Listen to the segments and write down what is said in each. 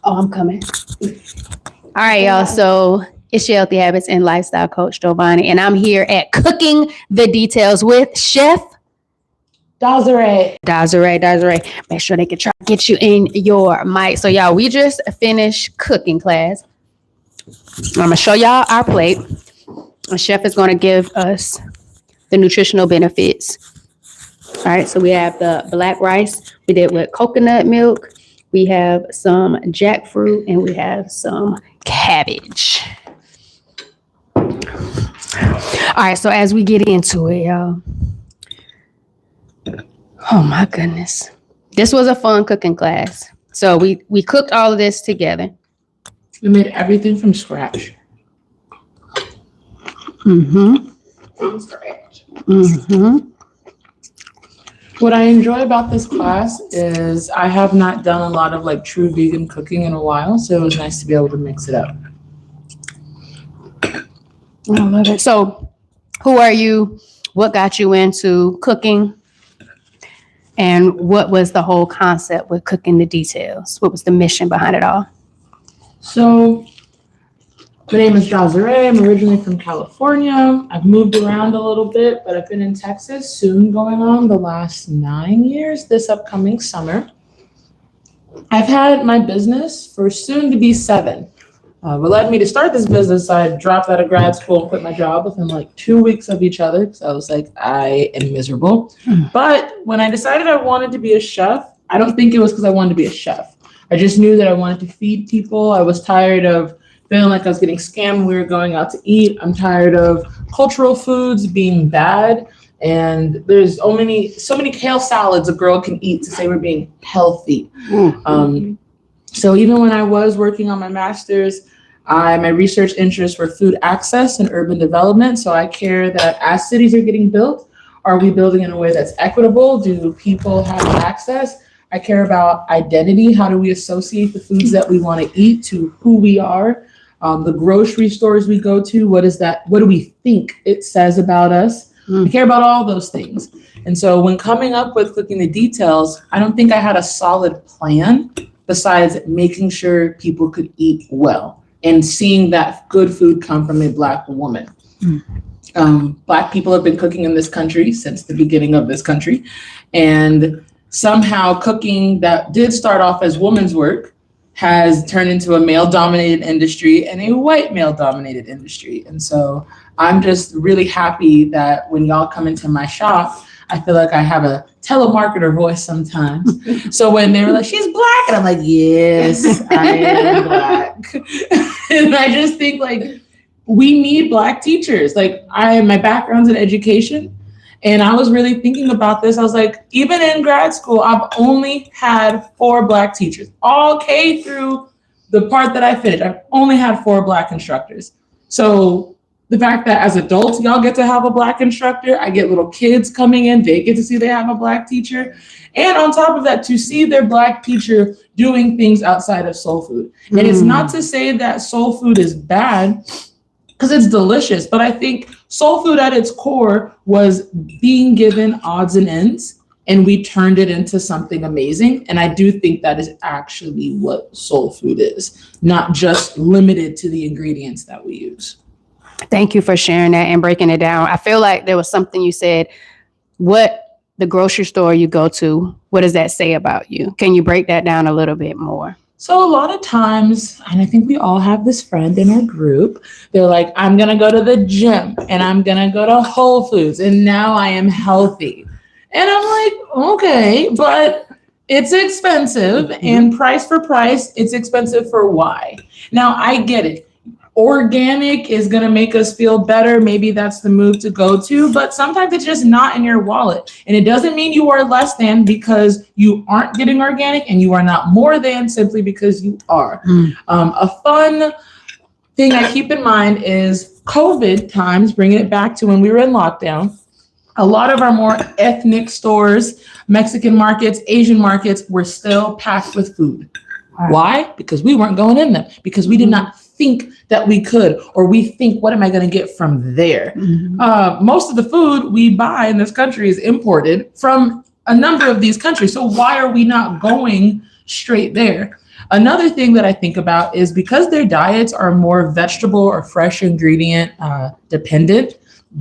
Oh, I'm coming. All right, y'all. So it's your Healthy Habits and Lifestyle Coach Giovanni, and I'm here at Cooking the Details with Chef Dazore. Make sure they can try to get you in your mic. So, y'all, we just finished cooking class. I'm going to show y'all our plate. The chef is going to give us the nutritional benefits. All right, so we have the black rice we did with coconut milk. We have some jackfruit and we have some cabbage. All right, so as we get into it, y'all. Oh my goodness. This was a fun cooking class. So we cooked all of this together. We made everything from scratch. From scratch. What I enjoy about this class is I have not done a lot of like true vegan cooking in a while, so it was nice to be able to mix it up. I love it. So who are you? What got you into cooking? And what was the whole concept with Cooking the Details? What was the mission behind it all? So my name is Dazore. I'm originally from California. I've moved around a little bit, but I've been in Texas soon going on the last 9 years this upcoming summer. I've had my business for soon to be 7. What led me to start this business, I dropped out of grad school and quit my job within like 2 weeks of each other because I was like, I am miserable. But when I decided I wanted to be a chef, I don't think it was because I wanted to be a chef. I just knew that I wanted to feed people. I was tired of feeling like I was getting scammed when we were going out to eat. I'm tired of cultural foods being bad. And there's so many kale salads a girl can eat to say we're being healthy. So even when I was working on my master's, my research interests were food access and urban development. So I care that as cities are getting built, are we building in a way that's equitable? Do people have access? I care about identity. How do we associate the foods that we want to eat to who we are? The grocery stores we go to, what is that? What do we think it says about us? I care about all those things. And so when coming up with Cooking the Details, I don't think I had a solid plan besides making sure people could eat well and seeing that good food come from a Black woman. Black people have been cooking in this country since the beginning of this country. And somehow cooking that did start off as women's work has turned into a male-dominated industry and a white male-dominated industry. And so I'm just really happy that when y'all come into my shop, I feel like I have a telemarketer voice sometimes. So when they were like, she's Black, and I'm like, yes, I am Black. And I just think like, we need Black teachers. Like my background's in education. And I was really thinking about this. I was like, even in grad school, I've only had 4 Black teachers, all K through the part that I finished. I've only had 4 Black instructors. So the fact that as adults, y'all get to have a Black instructor, I get little kids coming in, they get to see they have a Black teacher. And on top of that, to see their Black teacher doing things outside of soul food. And it's not to say that soul food is bad, because it's delicious. But I think soul food at its core was being given odds and ends, and we turned it into something amazing. And I do think that is actually what soul food is, not just limited to the ingredients that we use. Thank you for sharing that and breaking it down. I feel like there was something you said, what the grocery store you go to, what does that say about you? Can you break that down a little bit more? So a lot of times, and I think we all have this friend in our group, they're like, I'm going to go to the gym and I'm going to go to Whole Foods and now I am healthy. And I'm like, okay, but it's expensive and price for price, it's expensive for why? Now I get it. Organic is going to make us feel better. Maybe that's the move to go to, but sometimes it's just not in your wallet. And it doesn't mean you are less than because you aren't getting organic, and you are not more than simply because you are. A fun thing I keep in mind is COVID times, bringing it back to when we were in lockdown. A lot of our more ethnic stores, Mexican markets, Asian markets were still packed with food. Why? Because we weren't going in them, because we did not think that we could, or we think, what am I going to get from there? Most of the food we buy in this country is imported from a number of these countries. So why are we not going straight there? Another thing that I think about is because their diets are more vegetable or fresh ingredient dependent,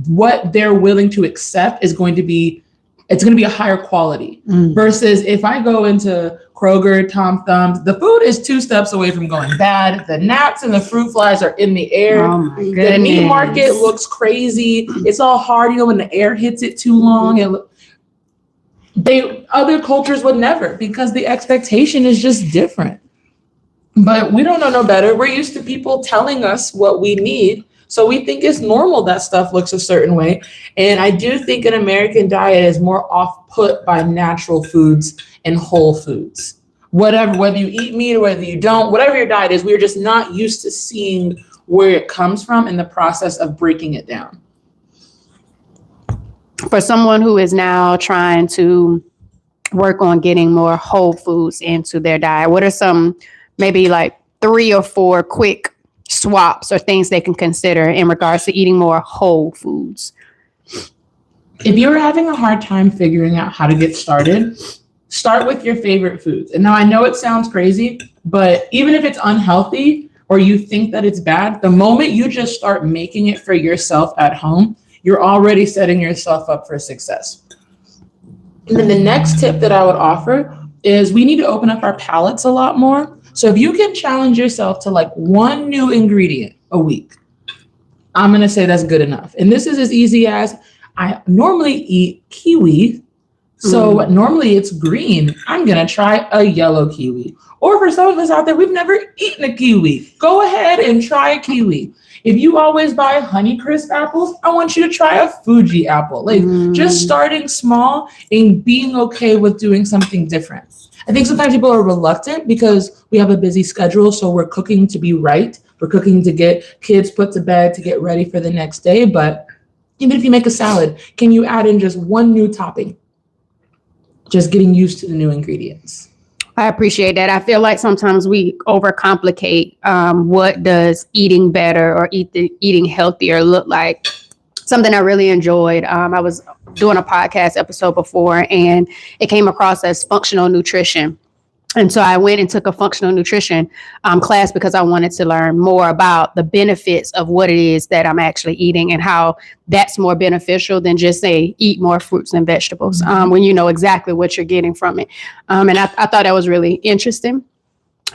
what they're willing to accept is going to be a higher quality versus if I go into Kroger, Tom Thumbs, the food is 2 steps away from going bad. The gnats and the fruit flies are in the air. Oh my goodness. The meat market looks crazy. It's all hard, when the air hits it too long. Other cultures would never, because the expectation is just different. But we don't know no better. We're used to people telling us what we need. So we think it's normal that stuff looks a certain way. And I do think an American diet is more off-put by natural foods and whole foods. Whether you eat meat or whether you don't, whatever your diet is, we're just not used to seeing where it comes from in the process of breaking it down. For someone who is now trying to work on getting more whole foods into their diet, what are some maybe like 3 or 4 quick swaps or things they can consider in regards to eating more whole foods? If you're having a hard time figuring out how to get started, start with your favorite foods. And now I know it sounds crazy, but even if it's unhealthy or you think that it's bad, the moment you just start making it for yourself at home, you're already setting yourself up for success. And then the next tip that I would offer is we need to open up our palates a lot more. So if you can challenge yourself to like 1 new ingredient a week, I'm going to say that's good enough. And this is as easy as I normally eat kiwi. So normally it's green. I'm going to try a yellow kiwi. Or for some of us out there, we've never eaten a kiwi. Go ahead and try a kiwi. If you always buy Honeycrisp apples, I want you to try a Fuji apple. Just starting small and being okay with doing something different. I think sometimes people are reluctant because we have a busy schedule. So we're cooking to be right. We're cooking to get kids put to bed, to get ready for the next day. But even if you make a salad, can you add in just 1 new topping? Just getting used to the new ingredients. I appreciate that. I feel like sometimes we overcomplicate what does eating better or eating healthier look like. Something I really enjoyed. I was doing a podcast episode before and it came across as functional nutrition. And so I went and took a functional nutrition class because I wanted to learn more about the benefits of what it is that I'm actually eating and how that's more beneficial than just say eat more fruits and vegetables when you know exactly what you're getting from it. And I thought that was really interesting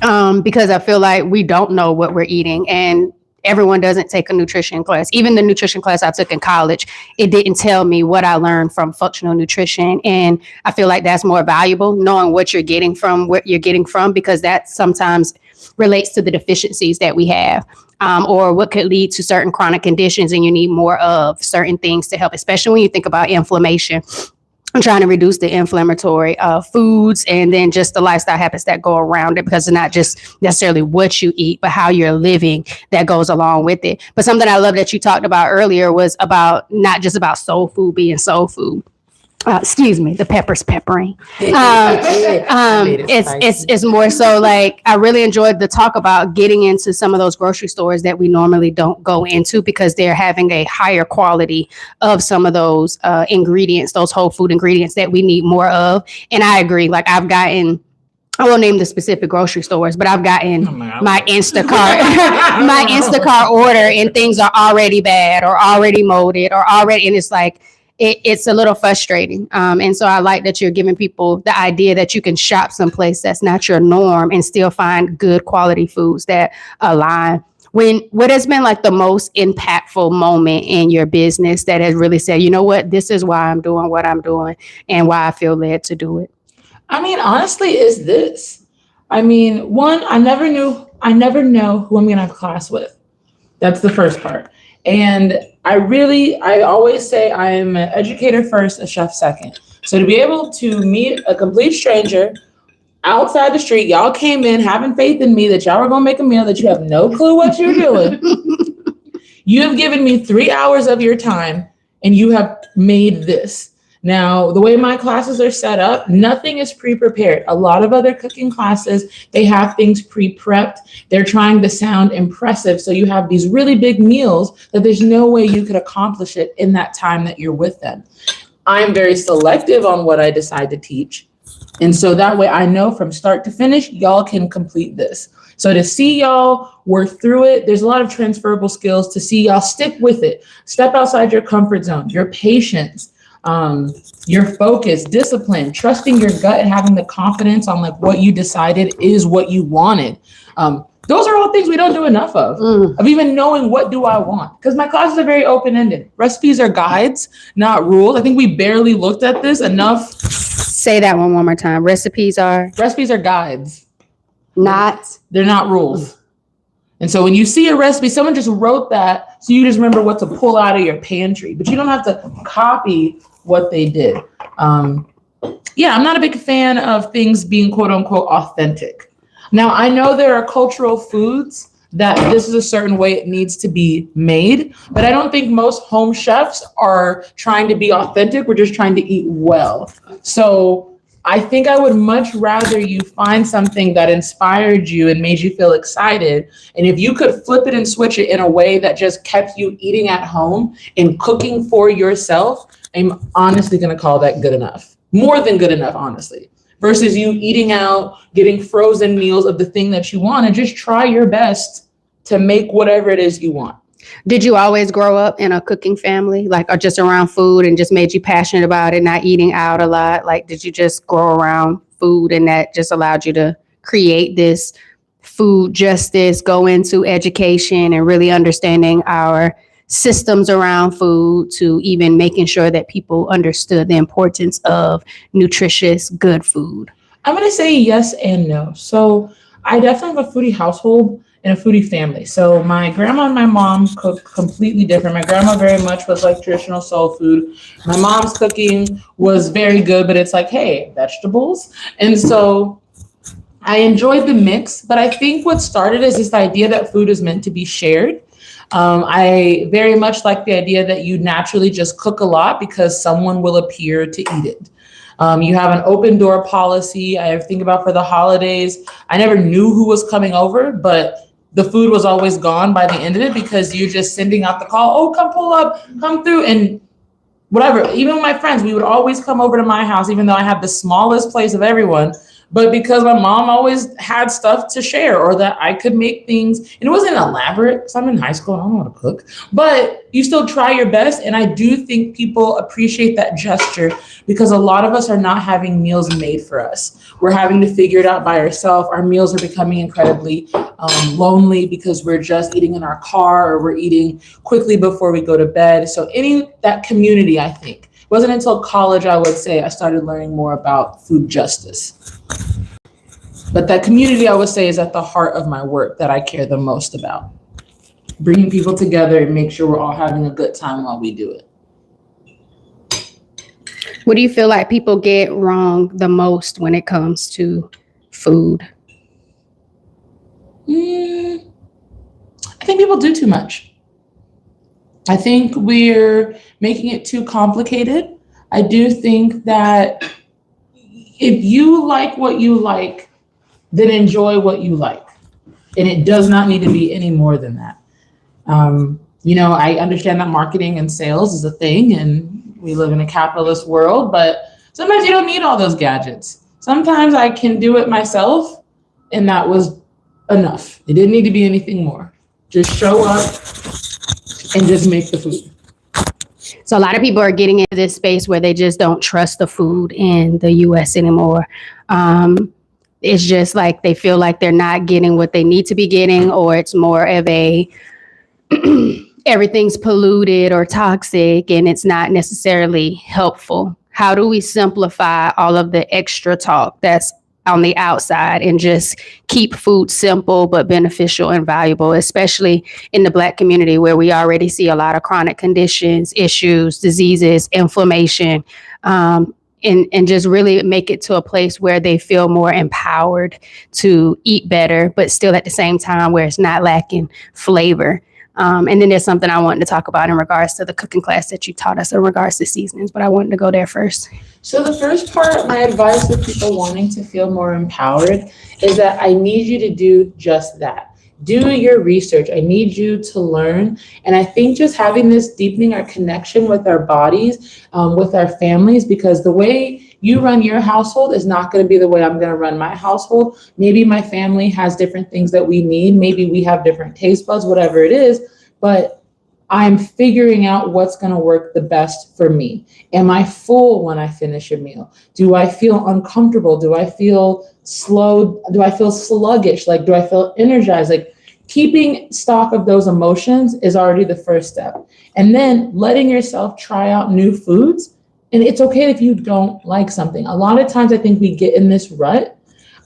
because I feel like we don't know what we're eating and everyone doesn't take a nutrition class. Even the nutrition class I took in college, it didn't tell me what I learned from functional nutrition. And I feel like that's more valuable, knowing what you're getting from, because that sometimes relates to the deficiencies that we have or what could lead to certain chronic conditions. And you need more of certain things to help, especially when you think about inflammation. I'm trying to reduce the inflammatory foods and then just the lifestyle habits that go around it, because it's not just necessarily what you eat, but how you're living that goes along with it. But something I love that you talked about earlier was about not just about soul food being soul food. The pepper's peppering. It's more so like I really enjoyed the talk about getting into some of those grocery stores that we normally don't go into because they're having a higher quality of some of those ingredients, those whole food ingredients that we need more of. And I agree. Like I won't name the specific grocery stores, but I've gotten my Instacart order and things are already bad or already molded or already, and it's like, it's a little frustrating. And so I like that you're giving people the idea that you can shop someplace that's not your norm and still find good quality foods that align. What has been like the most impactful moment in your business that has really said, you know what, this is why I'm doing what I'm doing and why I feel led to do it? I mean, honestly, is this. I mean, one, I never know who I'm going to have class with. That's the first part. And I always say I am an educator first, a chef second. So to be able to meet a complete stranger outside the street, y'all came in having faith in me that y'all were going to make a meal that you have no clue what you're doing. You have given me 3 hours of your time and you have made this. Now, the way my classes are set up, nothing is pre-prepared. A lot of other cooking classes, they have things pre-prepped. They're trying to sound impressive. So you have these really big meals that there's no way you could accomplish it in that time that you're with them. I'm very selective on what I decide to teach. And so that way I know from start to finish, y'all can complete this. So to see y'all work through it, there's a lot of transferable skills to see y'all stick with it. Step outside your comfort zone, your patience, your focus, discipline, trusting your gut and having the confidence on like what you decided is what you wanted. Those are all things we don't do enough of even knowing what do I want. Because my classes are very open-ended. Recipes are guides, not rules. I think we barely looked at this enough. Say that one more time. Recipes are guides. They're not rules. And so when you see a recipe, someone just wrote that so you just remember what to pull out of your pantry, but you don't have to copy what they did. I'm not a big fan of things being quote unquote authentic. Now, I know there are cultural foods that this is a certain way it needs to be made, but I don't think most home chefs are trying to be authentic. We're just trying to eat well. So I think I would much rather you find something that inspired you and made you feel excited. And if you could flip it and switch it in a way that just kept you eating at home and cooking for yourself, I'm honestly going to call that good enough. More than good enough, honestly. Versus you eating out, getting frozen meals of the thing that you want, and just try your best to make whatever it is you want. Did you always grow up in a cooking family, like, or just around food and just made you passionate about it, not eating out a lot? Like, did you just grow around food and that just allowed you to create this food justice, go into education and really understanding our systems around food to even making sure that people understood the importance of nutritious, good food? I'm going to say yes and no. So I definitely have a foodie household and a foodie family. So my grandma and my mom cook completely different. My grandma very much was like traditional soul food. My mom's cooking was very good, but it's like, hey, vegetables. And so I enjoyed the mix, but I think what started is this idea that food is meant to be shared. I very much like the idea that you naturally just cook a lot because someone will appear to eat it. You have an open door policy. I think about for the holidays. I never knew who was coming over, but the food was always gone by the end of it because you're just sending out the call. Oh, come pull up, come through, and whatever. Even with my friends, we would always come over to my house, even though I had the smallest place of everyone. But because my mom always had stuff to share or that I could make things, and it wasn't elaborate because I'm in high school, I don't know how to cook, but you still try your best. And I do think people appreciate that gesture because a lot of us are not having meals made for us. We're having to figure it out by ourselves. Our meals are becoming incredibly lonely because we're just eating in our car or we're eating quickly before we go to bed. So that community, I think. It wasn't until college, I would say, I started learning more about food justice. But that community, I would say, is at the heart of my work that I care the most about. Bringing people together and make sure we're all having a good time while we do it. What do you feel like people get wrong the most when it comes to food? I think people do too much. I think we're making it too complicated. I do think that if you like what you like, then enjoy what you like. And it does not need to be any more than that. I understand that marketing and sales is a thing and we live in a capitalist world, but sometimes you don't need all those gadgets. Sometimes I can do it myself and that was enough. It didn't need to be anything more. Just show up and just make the food. So a lot of people are getting into this space where they just don't trust the food in the US anymore. It's just like they feel like they're not getting what they need to be getting, or it's more of a everything's polluted or toxic and it's not necessarily helpful. How do we simplify all of the extra talk that's on the outside and just keep food simple but beneficial and valuable, especially in the Black community where we already see a lot of chronic conditions, issues, diseases, inflammation, and just really make it to a place where they feel more empowered to eat better, but still at the same time where it's not lacking flavor. And then there's something I wanted to talk about in regards to the cooking class that you taught us in regards to seasonings, but I wanted to go there first. So the first part, my advice with people wanting to feel more empowered is that I need you to do just that. Do your research. I need you to learn. And I think just having this deepening our connection with our bodies, with our families, because the way you run your household is not going to be the way I'm going to run my household. Maybe my family has different things that we need. Maybe we have different taste buds, whatever it is, but I'm figuring out what's going to work the best for me. Am I full when I finish a meal? Do I feel uncomfortable? Do I feel slow? Do I feel sluggish? Like, do I feel energized? Like, keeping stock of those emotions is already the first step. And then letting yourself try out new foods. And it's okay if you don't like something. A lot of times I think we get in this rut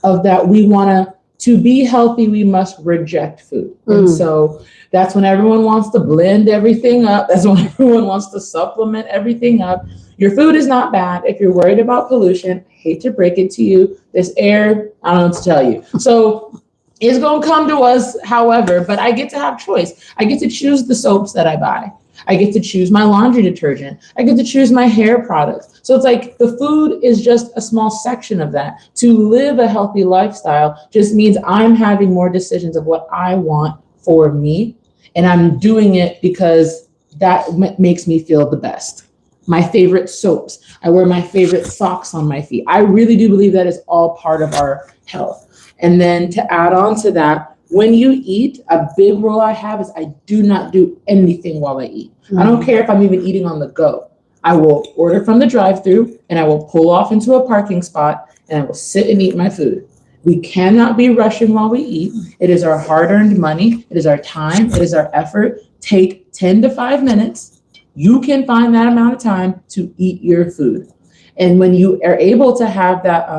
of that we want to be healthy, we must reject food. And so that's when everyone wants to blend everything up. That's when everyone wants to supplement everything up. Your food is not bad. If you're worried about pollution, I hate to break it to you. This air, I don't know what to tell you. So it's going to come to us, however, but I get to have choice. I get to choose the soaps that I buy. I get to choose my laundry detergent. I get to choose my hair products. So it's like the food is just a small section of that. To live a healthy lifestyle just means I'm having more decisions of what I want for me. And I'm doing it because that makes me feel the best. My favorite soaps. I wear my favorite socks on my feet. I really do believe that is all part of our health. And then to add on to that, when you eat, a big rule I have is I do not do anything while I eat. I don't care if I'm even eating on the go. I will order from the drive-thru and I will pull off into a parking spot and I will sit and eat my food. We cannot be rushing while we eat. It is our hard-earned money. It is our time. It is our effort. Take 10 to 5 minutes. You can find that amount of time to eat your food. And when you are able to have that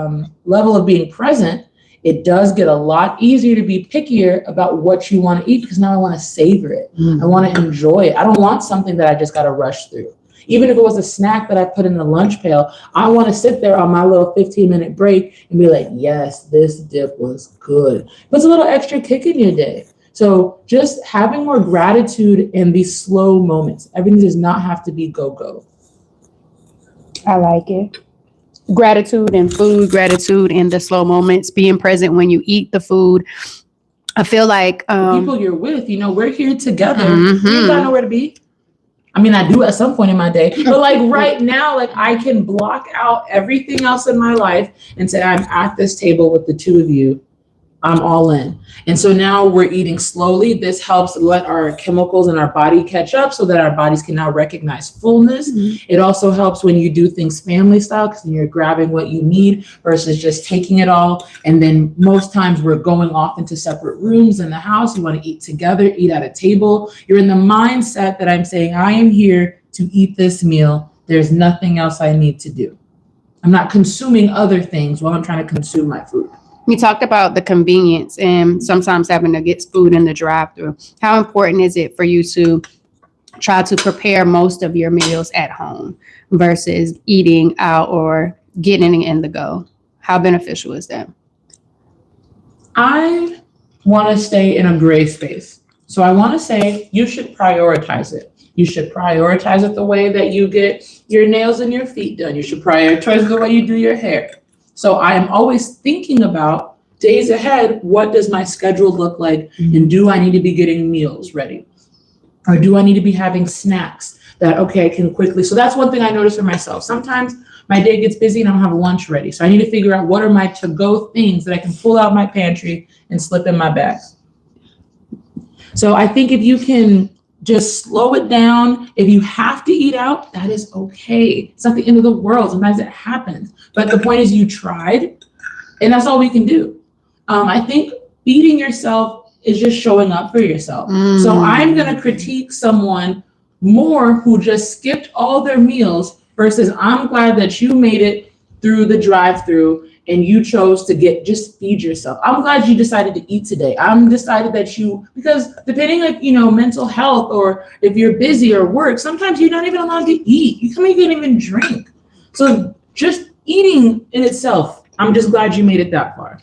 level of being present, it does get a lot easier to be pickier about what you want to eat because now I want to savor it. I want to enjoy it. I don't want something that I just got to rush through. Even if it was a snack that I put in the lunch pail, I want to sit there on my little 15-minute break and be like, yes, this dip was good. Puts a little extra kick in your day. So just having more gratitude in these slow moments. Everything does not have to be go-go. I like it. Gratitude in food, gratitude in the slow moments, being present when you eat the food. I feel like the people you're with, we're here together. You ain't got nowhere to be. I mean, I do at some point in my day, but like right now, like I can block out everything else in my life and say, I'm at this table with the two of you. I'm all in. And so now we're eating slowly. This helps let our chemicals in our body catch up so that our bodies can now recognize fullness. It also helps when you do things family style because you're grabbing what you need versus just taking it all. And then most times we're going off into separate rooms in the house. You want to eat together, eat at a table. You're in the mindset that I'm saying, I am here to eat this meal. There's nothing else I need to do. I'm not consuming other things while I'm trying to consume my food. You talked about the convenience and sometimes having to get food in the drive-thru. How important is it for you to try to prepare most of your meals at home versus eating out or getting in the go? How beneficial is that? I want to stay in a gray space. So I want to say you should prioritize it. You should prioritize it the way that you get your nails and your feet done. You should prioritize the way you do your hair. So I am always thinking about days ahead, what does my schedule look like? And do I need to be getting meals ready? Or do I need to be having snacks that, okay, I can quickly. So that's one thing I notice for myself. Sometimes my day gets busy and I don't have lunch ready. So I need to figure out what are my to-go things that I can pull out my pantry and slip in my bag. So I think if you can just slow it down. If you have to eat out, that is okay. It's not the end of the world. Sometimes it happens. But the point is you tried, and that's all we can do. I think feeding yourself is just showing up for yourself. So I'm going to critique someone more who just skipped all their meals versus I'm glad that you made it through the drive-thru and you chose to just feed yourself. I'm glad you decided to eat today. I'm decided that because depending on, mental health or if you're busy or work, sometimes you're not even allowed to eat. You can't even drink. So just eating in itself, I'm just glad you made it that far.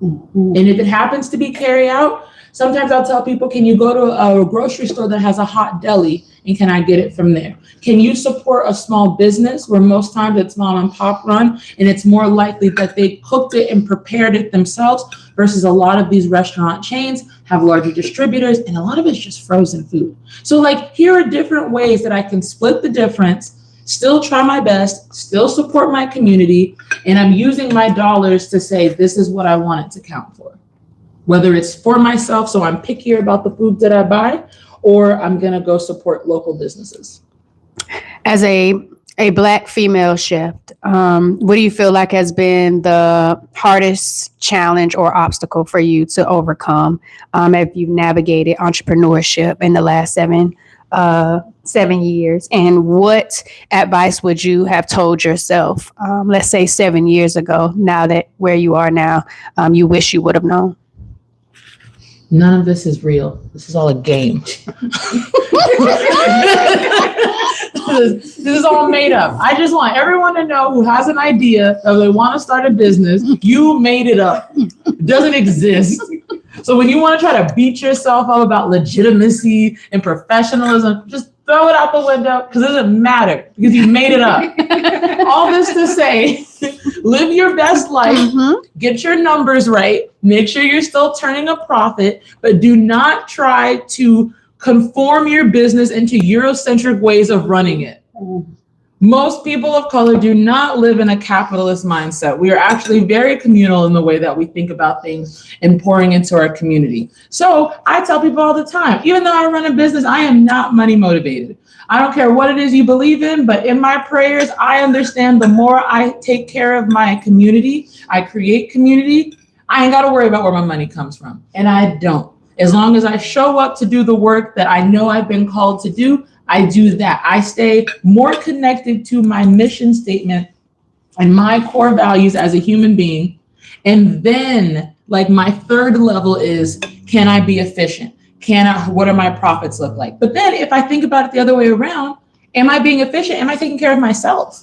And if it happens to be carry out, sometimes I'll tell people, can you go to a grocery store that has a hot deli and can I get it from there? Can you support a small business where most times it's mom and pop run and it's more likely that they cooked it and prepared it themselves versus a lot of these restaurant chains have larger distributors and a lot of it's just frozen food. So here are different ways that I can split the difference still try my best, still support my community, and I'm using my dollars to say, this is what I want it to count for. Whether it's for myself, so I'm pickier about the food that I buy, or I'm going to go support local businesses. As a Black female chef, what do you feel like has been the hardest challenge or obstacle for you to overcome if you've navigated entrepreneurship in the last 7 years? And what advice would you have told yourself, let's say 7 years ago, now that where you are now, you wish you would have known? None of this is real. This is all a game. This is all made up. I just want everyone to know who has an idea or they want to start a business, you made it up. It doesn't exist. So when you want to try to beat yourself up about legitimacy and professionalism, just throw it out the window because it doesn't matter because you made it up. All this to say, live your best life, get your numbers right, make sure you're still turning a profit, but do not try to conform your business into Eurocentric ways of running it. Most people of color do not live in a capitalist mindset. We are actually very communal in the way that we think about things and pouring into our community. So I tell people all the time, even though I run a business, I am not money motivated. I don't care what it is you believe in, but in my prayers, I understand the more I take care of my community, I create community, I ain't got to worry about where my money comes from. And I don't. As long as I show up to do the work that I know I've been called to do, I do that. I stay more connected to my mission statement and my core values as a human being. And then, like, my third level is, can I be efficient? What do my profits look like? But then if I think about it the other way around, am I being efficient? Am I taking care of myself?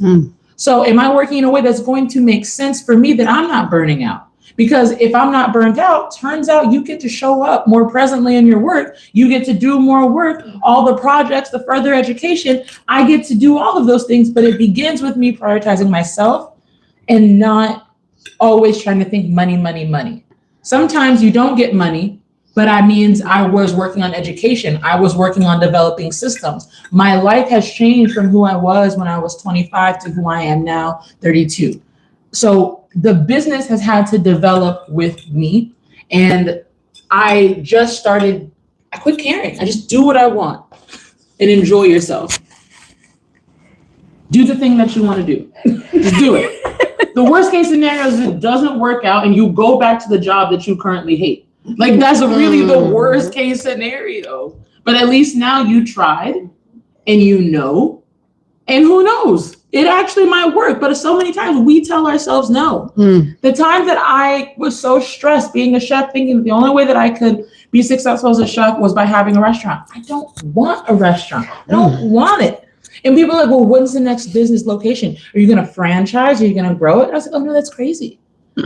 So am I working in a way that's going to make sense for me that I'm not burning out? Because if I'm not burned out, turns out you get to show up more presently in your work. You get to do more work, all the projects, the further education. I get to do all of those things, but it begins with me prioritizing myself and not always trying to think money, money, money. Sometimes you don't get money, but that means I was working on education. I was working on developing systems. My life has changed from who I was when I was 25 to who I am now, 32. So the business has had to develop with me, and I quit caring. I just do what I want and enjoy yourself. Do the thing that you want to do. Just do it. The worst case scenario is it doesn't work out and you go back to the job that you currently hate. Like, that's really the worst case scenario. But at least now you tried and you know, and who knows? It actually might work, but so many times we tell ourselves no. The time that I was so stressed being a chef, thinking the only way that I could be successful as a chef was by having a restaurant. I don't want a restaurant. I don't want it. And people are like, well, when's the next business location? Are you going to franchise? Are you going to grow it? And I was like, oh no, that's crazy.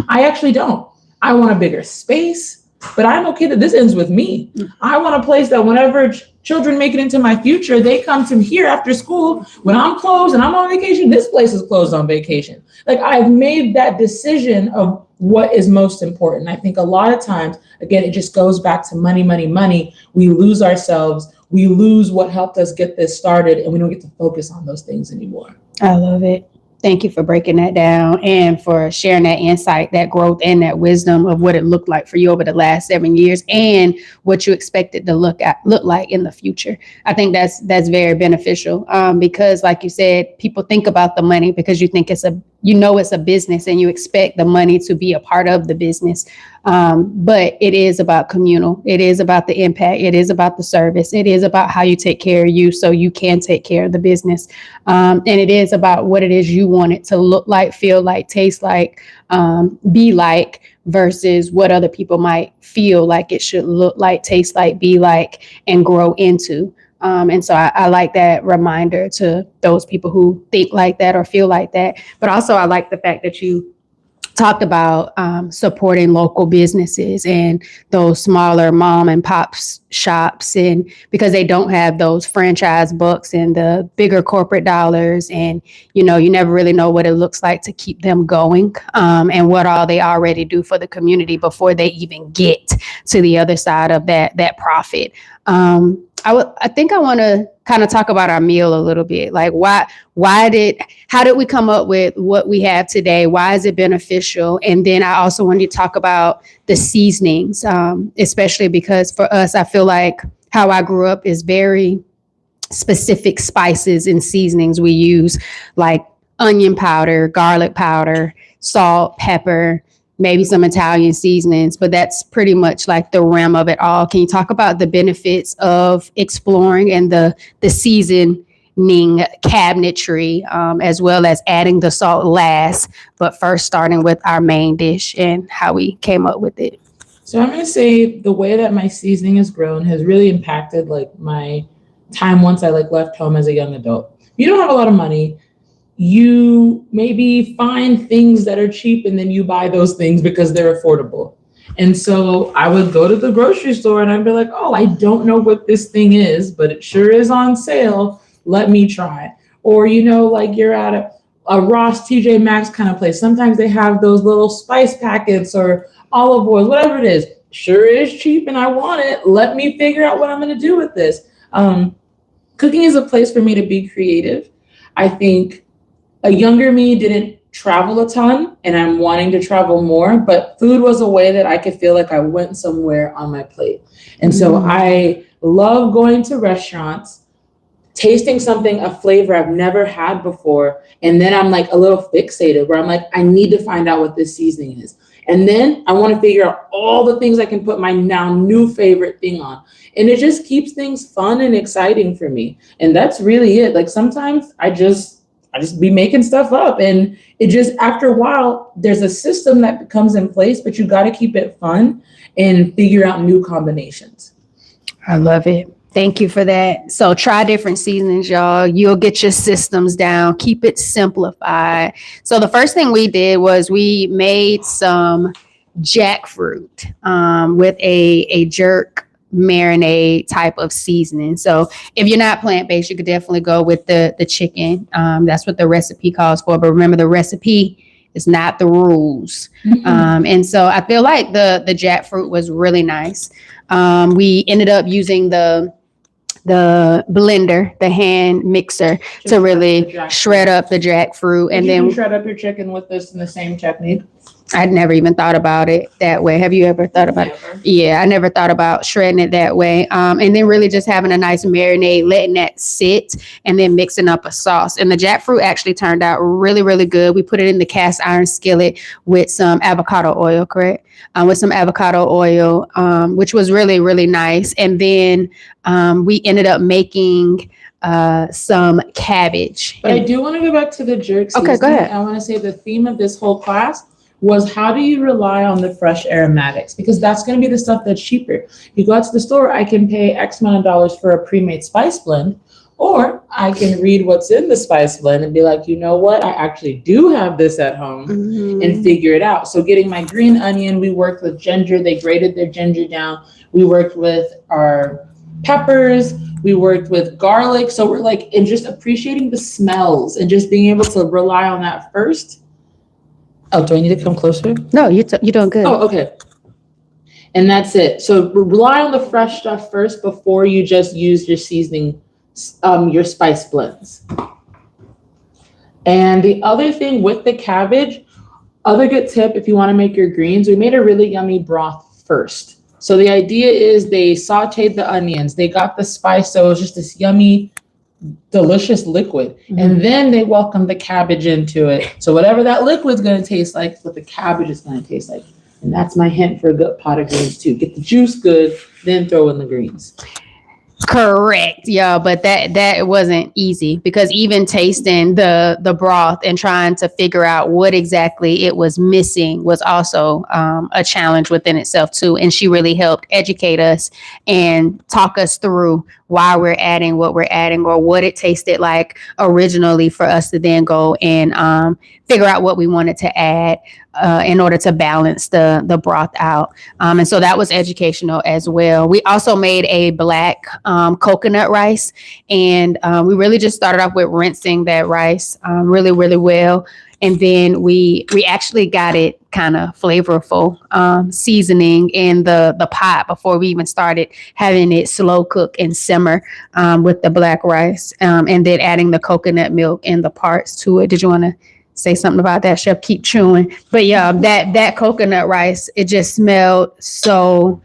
I actually don't. I want a bigger space, but I'm okay that this ends with me. I want a place that whenever children make it into my future, they come to here after school. When I'm closed and I'm on vacation, this place is closed on vacation. Like, I've made that decision of what is most important. I think a lot of times, again, it just goes back to money, money, money. We lose ourselves. We lose what helped us get this started, and we don't get to focus on those things anymore. I love it. Thank you for breaking that down and for sharing that insight, that growth, and that wisdom of what it looked like for you over the last 7 years and what you expected to look like in the future. I think that's very beneficial because, like you said, people think about the money because you think it's a business and you expect the money to be a part of the business. But it is about communal. It is about the impact. It is about the service. It is about how you take care of you so you can take care of the business. And it is about what it is you want it to look like, feel like, taste like, be like, versus what other people might feel like it should look like, taste like, be like, and grow into. And so I like that reminder to those people who think like that or feel like that. But also I like the fact that you talked about supporting local businesses and those smaller mom and pop shops, and because they don't have those franchise books and the bigger corporate dollars, and you never really know what it looks like to keep them going and what all they already do for the community before they even get to the other side of that profit. I think I want to kind of talk about our meal a little bit. Like how did we come up with what we have today? Why is it beneficial? And then I also wanted to talk about the seasonings, especially because for us, I feel like how I grew up is very specific spices and seasonings we use, like onion powder, garlic powder, salt, pepper, maybe some Italian seasonings, but that's pretty much like the realm of it all. Can you talk about the benefits of exploring and the seasoning cabinetry, as well as adding the salt last, but first starting with our main dish and how we came up with it? So I'm going to say the way that my seasoning has grown has really impacted like my time once I like left home as a young adult. You don't have a lot of money. You maybe find things that are cheap and then you buy those things because they're affordable. And so I would go to the grocery store and I'd be like, oh, I don't know what this thing is, but it sure is on sale. Let me try it. Or, like you're at a Ross, TJ Maxx kind of place. Sometimes they have those little spice packets or olive oils, whatever it is. Sure is cheap and I want it. Let me figure out what I'm going to do with this. Cooking is a place for me to be creative. I think a younger me didn't travel a ton and I'm wanting to travel more, but food was a way that I could feel like I went somewhere on my plate. And so I love going to restaurants, tasting a flavor I've never had before. And then I'm like a little fixated where I'm like, I need to find out what this seasoning is. And then I want to figure out all the things I can put my now new favorite thing on. And it just keeps things fun and exciting for me. And that's really it. Like sometimes I just be making stuff up, and it just, after a while, there's a system that becomes in place, but you got to keep it fun and figure out new combinations. I love it. Thank you for that. So try different seasonings, y'all. You'll get your systems down. Keep it simplified. So the first thing we did was we made some jackfruit with a jerk marinade type of seasoning. So if you're not plant-based, you could definitely go with the chicken. That's what the recipe calls for. But remember, the recipe is not the rules. And so I feel like the jackfruit was really nice. We ended up using the blender, the hand mixer, to really shred up the jackfruit. And then shred up your chicken with this in the same technique. I'd never even thought about it that way. Have you ever thought about it? Yeah, I never thought about shredding it that way. And then really just having a nice marinade, letting that sit, and then mixing up a sauce. And the jackfruit actually turned out really, really good. We put it in the cast iron skillet with some avocado oil, correct? With some avocado oil, which was really, really nice. And then we ended up making some cabbage. But I do want to go back to the jerk seasoning. Okay, go ahead. I want to say the theme of this whole class was, how do you rely on the fresh aromatics? Because that's going to be the stuff that's cheaper. You go out to the store, I can pay X amount of dollars for a pre-made spice blend, or I can read what's in the spice blend and be like, you know what? I actually do have this at home and figure it out. So getting my green onion, we worked with ginger. They grated their ginger down. We worked with our peppers. We worked with garlic. So we're like, and just appreciating the smells and just being able to rely on that first. Oh, do I need to come closer? No, you're doing good. Oh, okay. And that's it. So rely on the fresh stuff first before you just use your seasoning, your spice blends. And the other thing with the cabbage, other good tip, if you want to make your greens, we made a really yummy broth first. So the idea is they sauteed the onions, they got the spice, so it was just this yummy, delicious liquid. And then they welcomed the cabbage into it. So whatever that liquid's going to taste like, what the cabbage is going to taste like. And that's my hint for a good pot of greens too. Get the juice good, then throw in the greens. Correct. Yeah, but that wasn't easy, because even tasting the broth and trying to figure out what exactly it was missing was also a challenge within itself too. And she really helped educate us and talk us through why we're adding what we're adding, or what it tasted like originally, for us to then go and figure out what we wanted to add in order to balance the broth out. And so that was educational as well. We also made a black coconut rice, and we really just started off with rinsing that rice really, really well. And then we actually got it kind of flavorful seasoning in the pot before we even started having it slow cook and simmer with the black rice, and then adding the coconut milk and the parts to it. Did you want to say something about that, Chef? Keep chewing. But yeah, that coconut rice, it just smelled so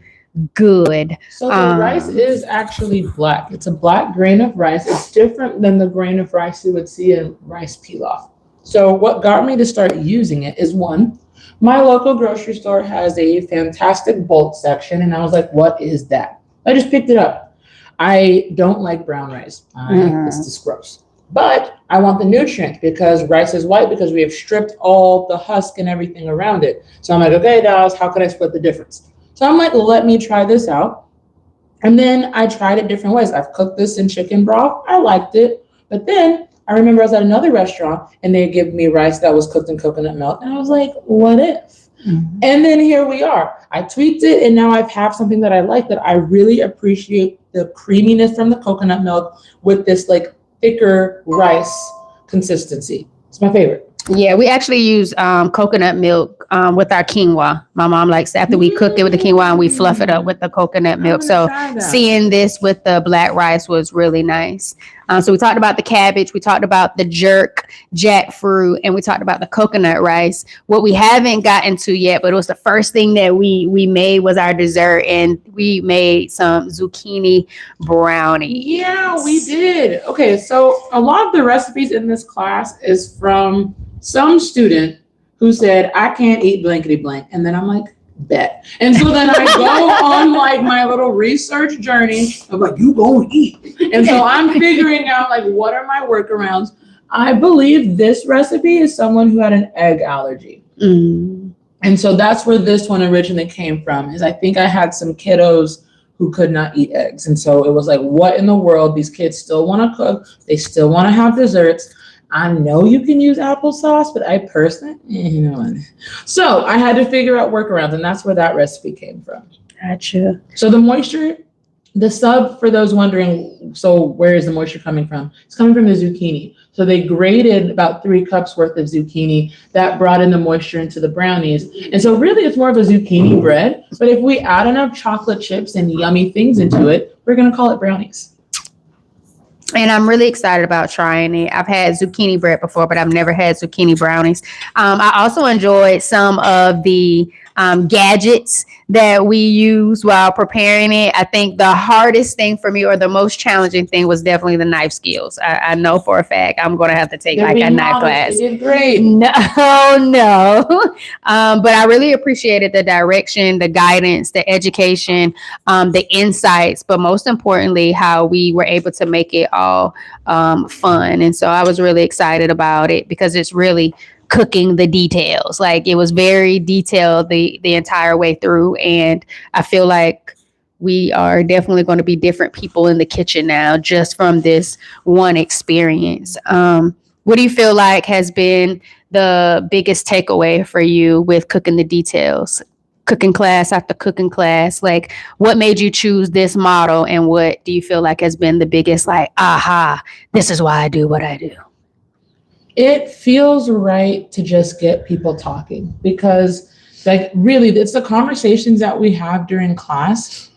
good. So the rice is actually black. It's a black grain of rice. It's different than the grain of rice you would see in rice pilaf. So what got me to start using it is, one, my local grocery store has a fantastic bulk section, and I was like, what is that? I just picked it up. I don't like brown rice. It's just gross. But I want the nutrient because rice is white because we have stripped all the husk and everything around it. So I'm like, okay, Daz, how can I split the difference? So I'm like, let me try this out. And then I tried it different ways. I've cooked this in chicken broth. I liked it. But then I remember I was at another restaurant and they gave me rice that was cooked in coconut milk. And I was like, what if? Mm-hmm. And then here we are. I tweaked it and now I have something that I like, that I really appreciate the creaminess from the coconut milk with this like thicker rice consistency. It's my favorite. Yeah, we actually use coconut milk with our quinoa. My mom likes, after we cook it with the quinoa, and we fluff it up with the coconut milk. So seeing this with the black rice was really nice. So we talked about the cabbage, we talked about the jerk, jackfruit, and we talked about the coconut rice. What we haven't gotten to yet, but it was the first thing that we made, was our dessert, and we made some zucchini brownies. Yeah, we did. Okay, so a lot of the recipes in this class is from some student who said, I can't eat blankety blank. And then I'm like, bet. And so then I go on like my little research journey. I'm like, you go and eat. And so I'm figuring out like, what are my workarounds? I believe this recipe is someone who had an egg allergy. Mm. And so that's where this one originally came from, is I think I had some kiddos who could not eat eggs. And so it was like, what in the world? These kids still want to cook. They still want to have desserts. I know you can use applesauce, but I personally, So I had to figure out workarounds, and that's where that recipe came from. Gotcha. So the moisture, the sub, for those wondering, so where is the moisture coming from? It's coming from the zucchini. So they grated about 3 cups worth of zucchini. That brought in the moisture into the brownies. And so really it's more of a zucchini bread, but if we add enough chocolate chips and yummy things into it, we're going to call it brownies. And I'm really excited about trying it. I've had zucchini bread before, but I've never had zucchini brownies. I also enjoyed some of the gadgets that we use while preparing it. I think the hardest thing for me, or the most challenging thing, was definitely the knife skills. I know for a fact I'm going to have to take like a knife class. You did great. No. But I really appreciated the direction, the guidance, the education, the insights, but most importantly, how we were able to make it all fun. And so I was really excited about it, because it's really cooking the details. Like, it was very detailed the entire way through. And I feel like we are definitely going to be different people in the kitchen now, just from this one experience. What do you feel like has been the biggest takeaway for you with cooking the details? Cooking class after cooking class, like, what made you choose this model, and what do you feel like has been the biggest, like, aha, this is why I do what I do? It feels right to just get people talking, because like, really, it's the conversations that we have during class.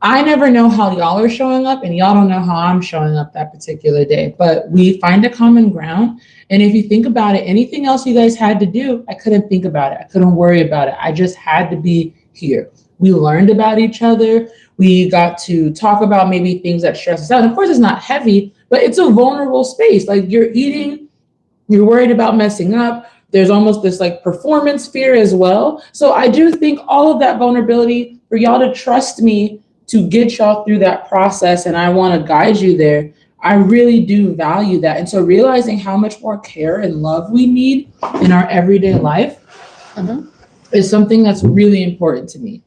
I never know how y'all are showing up, and y'all don't know how I'm showing up that particular day, but we find a common ground. And if you think about it, anything else you guys had to do, I couldn't think about it. I couldn't worry about it. I just had to be here. We learned about each other. We got to talk about maybe things that stress us out. And of course, it's not heavy, but it's a vulnerable space. Like, you're eating, you're worried about messing up. There's almost this like performance fear as well. So I do think all of that vulnerability, for y'all to trust me to get y'all through that process, and I want to guide you there, I really do value that. And so realizing how much more care and love we need in our everyday life is something that's really important to me.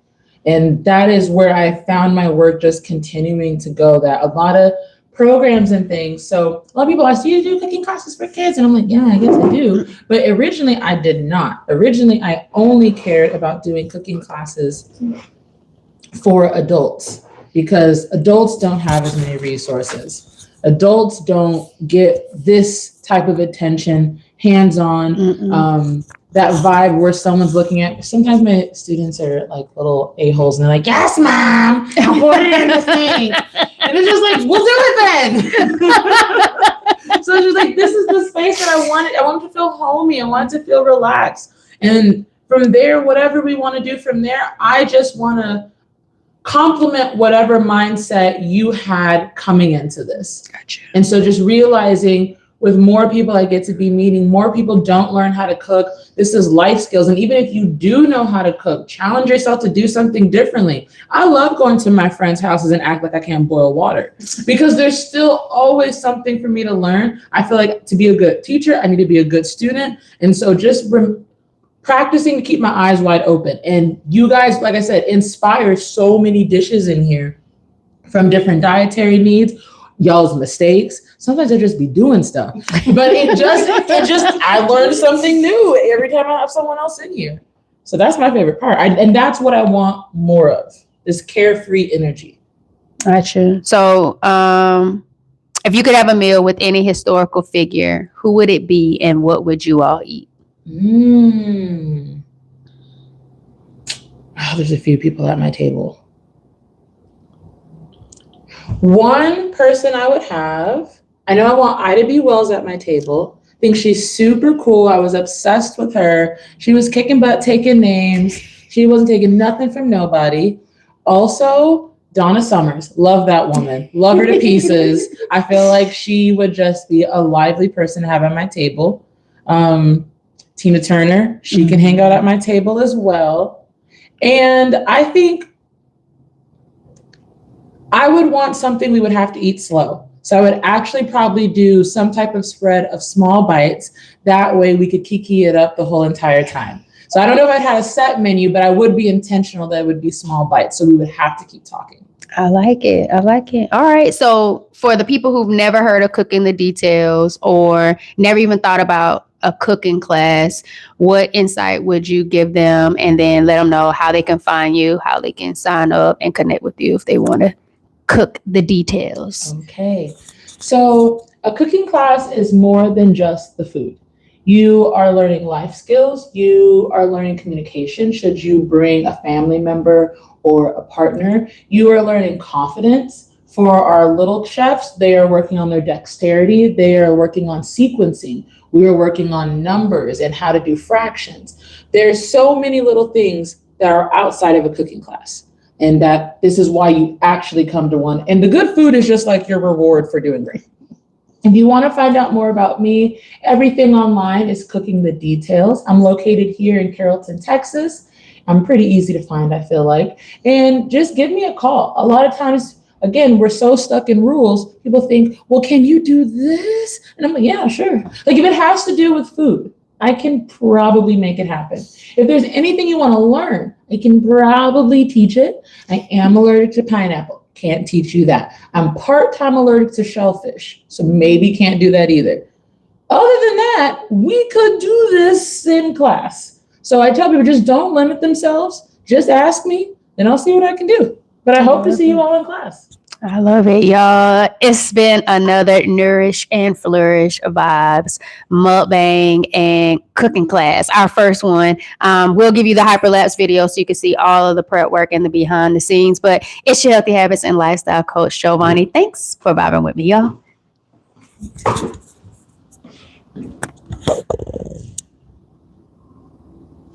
And that is where I found my work just continuing to go, that a lot of programs and things. So a lot of people ask, do you do cooking classes for kids? And I'm like, yeah, I guess I do. But originally I did not. Originally, I only cared about doing cooking classes for adults, because adults don't have as many resources. Adults don't get this type of attention hands-on. Mm-mm. That vibe where someone's looking at. Sometimes my students are like little a-holes, and they're like, "Yes, mom, I'll put it in the thing," and it's just like, "We'll do it then." So it's just like, this is the space that I wanted. I wanted to feel homey. I wanted to feel relaxed, and from there, whatever we want to do from there, I just want to complement whatever mindset you had coming into this. Gotcha. And so just realizing with more people I get to be meeting, more people don't learn how to cook. This is life skills. And even if you do know how to cook, challenge yourself to do something differently. I love going to my friends' houses and act like I can't boil water because there's still always something for me to learn. I feel like to be a good teacher, I need to be a good student. And so just practicing to keep my eyes wide open. And you guys, like I said, inspire so many dishes in here from different dietary needs, y'all's mistakes. Sometimes I just be doing stuff, but it just, I learned something new every time I have someone else in here. So that's my favorite part. And that's what I want more of, this carefree energy. Gotcha. So, if you could have a meal with any historical figure, who would it be and what would you all eat? Oh, there's a few people at my table. One person I would have, I know I want Ida B. Wells at my table. I think she's super cool. I was obsessed with her. She was kicking butt, taking names. She wasn't taking nothing from nobody. Also, Donna Summers. Love that woman. Love her to pieces. I feel like she would just be a lively person to have at my table. Tina Turner, she can hang out at my table as well. And I think I would want something we would have to eat slow. So I would actually probably do some type of spread of small bites. That way we could kiki it up the whole entire time. So I don't know if I'd had a set menu, but I would be intentional that it would be small bites. So we would have to keep talking. I like it. I like it. All right. So for the people who've never heard of Cooking the Details or never even thought about a cooking class, what insight would you give them? And then let them know how they can find you, how they can sign up and connect with you if they want to cook the details. Okay. So a cooking class is more than just the food. You are learning life skills. You are learning communication. Should you bring a family member or a partner, you are learning confidence. For our little chefs, they are working on their dexterity. They are working on sequencing. We are working on numbers and how to do fractions. There's so many little things that are outside of a cooking class. And that this is why you actually come to one. And the good food is just like your reward for doing great. If you want to find out more about me, everything online is Cooking the Details. I'm located here in Carrollton, Texas. I'm pretty easy to find, I feel like. And just give me a call. A lot of times, again, we're so stuck in rules. People think, well, can you do this? And I'm like, yeah, sure. Like if it has to do with food, I can probably make it happen. If there's anything you want to learn, I can probably teach it. I am allergic to pineapple. Can't teach you that. I'm part-time allergic to shellfish, so maybe can't do that either. Other than that, we could do this in class. So I tell people, just don't limit themselves. Just ask me, and I'll see what I can do. But I hope to see you all in class. I love it, y'all. It's been another Nourish and Flourish Vibes mukbang and cooking class. Our first one. We'll give you the hyperlapse video so you can see all of the prep work and the behind the scenes. But it's your healthy habits and lifestyle coach, Giovanni. Thanks for vibing with me, y'all.